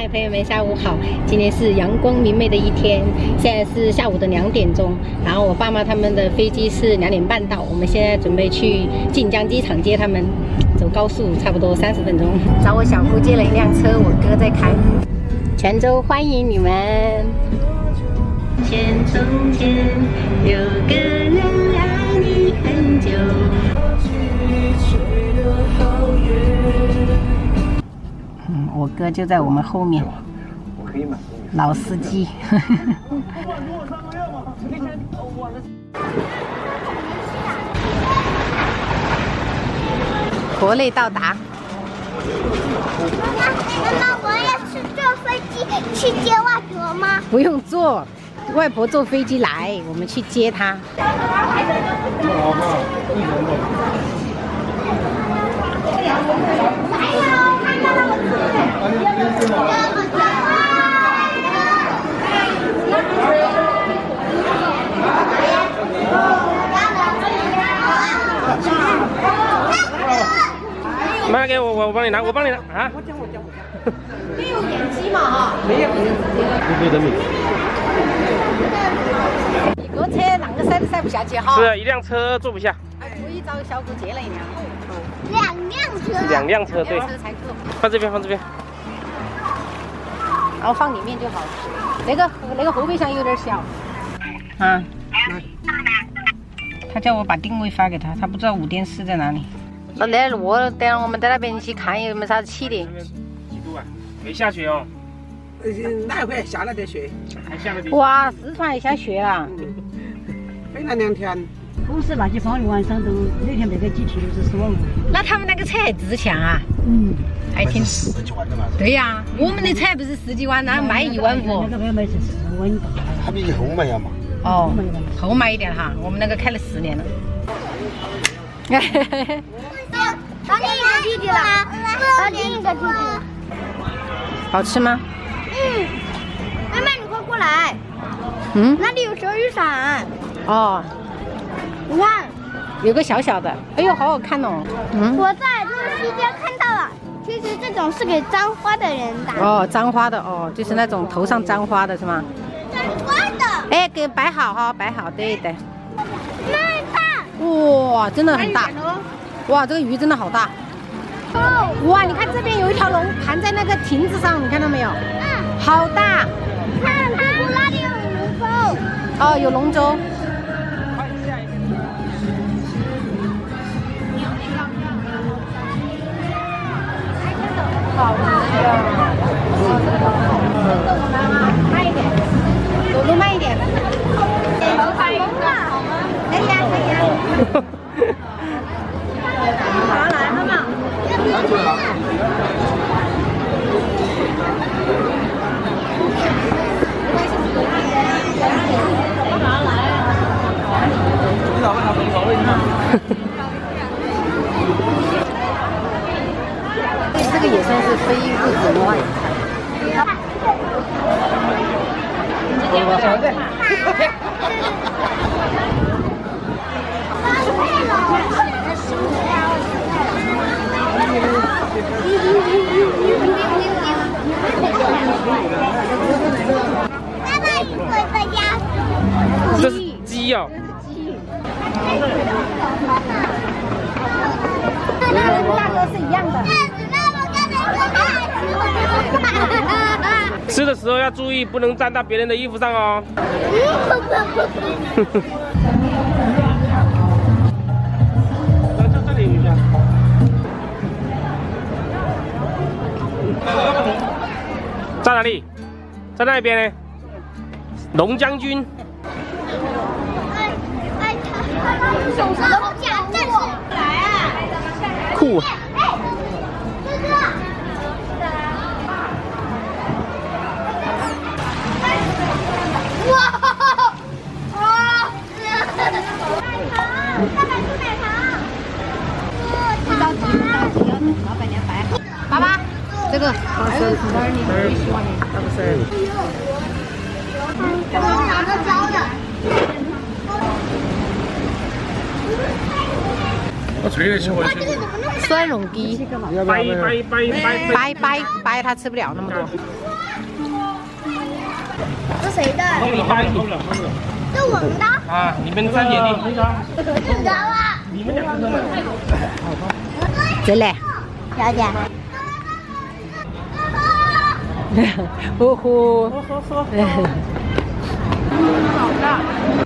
嗨，朋友们，下午好！今天是阳光明媚的一天，现在是下午的2点钟。然后我爸妈他们的飞机是2点半到，我们现在准备去晋江机场接他们，走高速差不多30分钟。找我小姑借了一辆车，我哥在开。泉州欢迎你们！从前有个人爱你很久。我哥就在我们后面，老司机。国内到达。妈妈，我也是坐飞机去接外婆吗？不用坐，外婆坐飞机来，我们去接她。妈给我帮你拿，我帮你拿啊！没有眼机嘛哈？没有。不得米。一个车啷个塞都塞不下去哈。是一辆车坐不下。所以找小姑借了一辆。2辆车，对。放这边，放这边。然后放里面就好了。那个后备箱有点小。啊。他叫我把定位发给他，他不知道5电4在哪里。那等我们在那边去看有没有啥子起点。几度啊？没下雪哦。那会下了点雪，还下了点。哇，四川还下雪了。飞了2天。公司那些方案晚上都那天那个集体都是10万块。那他们那个车还自强啊？还挺10几万的嘛。对呀，我们的车不是10几万，那卖1万5。那个卖是4万多。他们以后卖要嘛？哦，后卖一点哈，我们那个开了10年了。当你一个弟弟了，当你一个弟弟。好吃吗？妹妹，你快过来。那里有小雨伞。哦，你看，有个小小的，哎呦，好好看哦。我在这期间看到了，其实这种是给簪花的人打。哦，簪花的哦，就是那种头上簪花的是吗？簪花的。哎，给摆好哈，摆好，对的。那大。哇，真的很大。哇，这个鱼真的好大。哇，你看这边有一条龙盘在那个亭子上，你看到没有？好大。看，那里有龙舟。哦，有龙舟。好吃呀！慢一点，走路慢一点。可以呀，可以呀。好来，好吗？这个也算是非物质文化遗产。爸爸，你回在家。这是鸡哦。价格是一样的。吃的时候要注意，不能沾到别人的衣服上哦。这里有一家。在哪里？在那边呢？龙将军。手上好假，这是来啊！酷。爸爸，这个还有12年最喜欢的，是不是？拿着胶的。我吹得起回去。酸蓉鸡，掰，掰它吃不了那么多。这谁的？这我们的。啊，你们3姐弟。知道了。你们2个生的。真嘞？小姐。呼呼。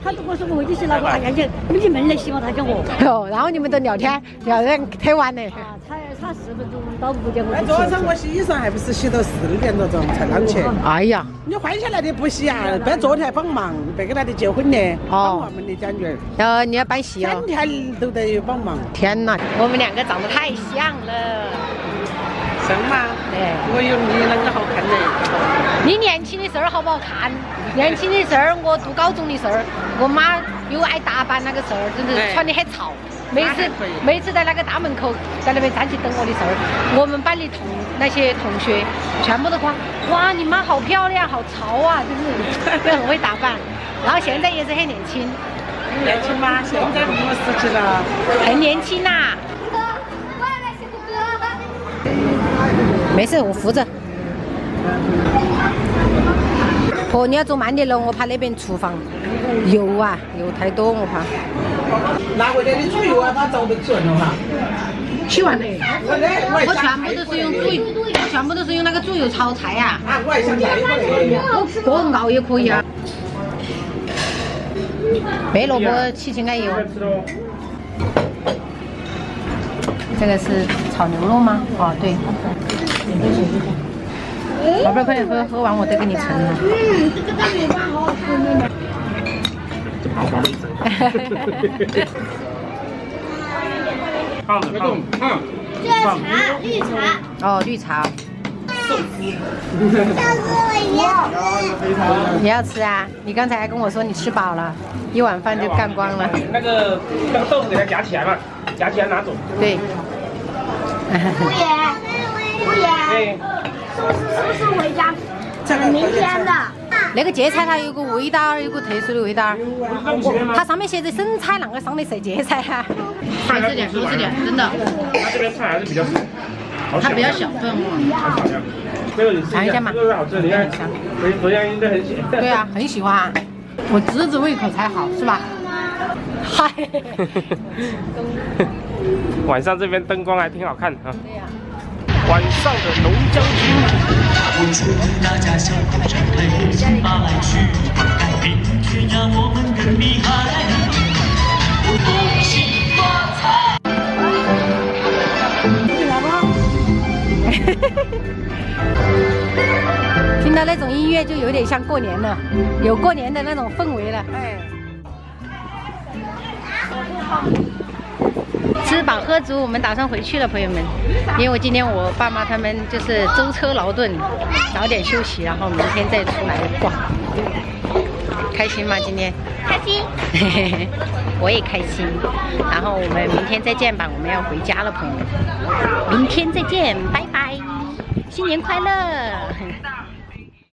他如果说我就是那个人家你们来希望他讲我。哦，然后你们都聊天，聊得太晚了。啊，才4分钟到5点我哎，昨晚上我洗衣裳还不是洗到4点多钟才啷去？哎呀，你换下来的不洗啊，别昨天帮忙，别跟他的结婚的，帮我们的讲句。你要搬戏了。天天都得帮忙。天哪，我们2个长得太像了。是吗？哎，我有你啷个好看呢？你年轻的时候好不好看？年轻的时候，我读高中的时候，我妈又爱打扮那个时候，真的穿得很潮。每次在那个大门口，在那边站起等我的时候，我们班的那些同学全部都夸：哇，你妈好漂亮，好潮啊！就是很会打扮。然后现在也是很年轻。年轻吗？现在什么时期了？很年轻呐。没事，我扶着。婆，你要走慢点喽，我怕那边厨房油啊，油太多，我怕。拿回来的猪油啊，他早都吃完了哈。吃完了。我全部都是用全部都是用那个猪油炒菜呀。啊，我还想带一个。锅很熬也可以啊。白萝卜起清油。这个是炒牛肉吗？哦，对。宝贝，快点喝完我再给你盛了。这个牛肉好好吃呢。放着放。这茶，绿茶。哦，绿茶。下次我你要吃啊？你刚才还跟我说你吃饱了，1碗饭就干光了。那个豆腐给它夹起来嘛，夹起来拿走。对。姑爷，是回家，明天的。那个芥菜它有个味道，有个特殊的味道。它上面写着生菜，啷个上的是芥菜啊？多吃点，真的。它这边菜还是比较少。它比较小份哦。这个你尝一下嘛，这个好吃，你看，昨天应该很喜欢。对啊，很喜欢。我侄子胃口才好，是吧？嗨。晚上这边灯光还挺好看啊。对呀。晚上的龙江军。我祝大家笑口常开，心把来去，改变却让我们更厉害。我恭喜发财。听到那种音乐就有点像过年了，有过年的那种氛围了。吃饱喝足，我们打算回去了，朋友们。因为今天我爸妈他们就是舟车劳顿，早点休息，然后明天再出来逛。开心吗？今天？开心。我也开心。然后我们明天再见吧，我们要回家了，朋友们。明天再见，拜拜，新年快乐。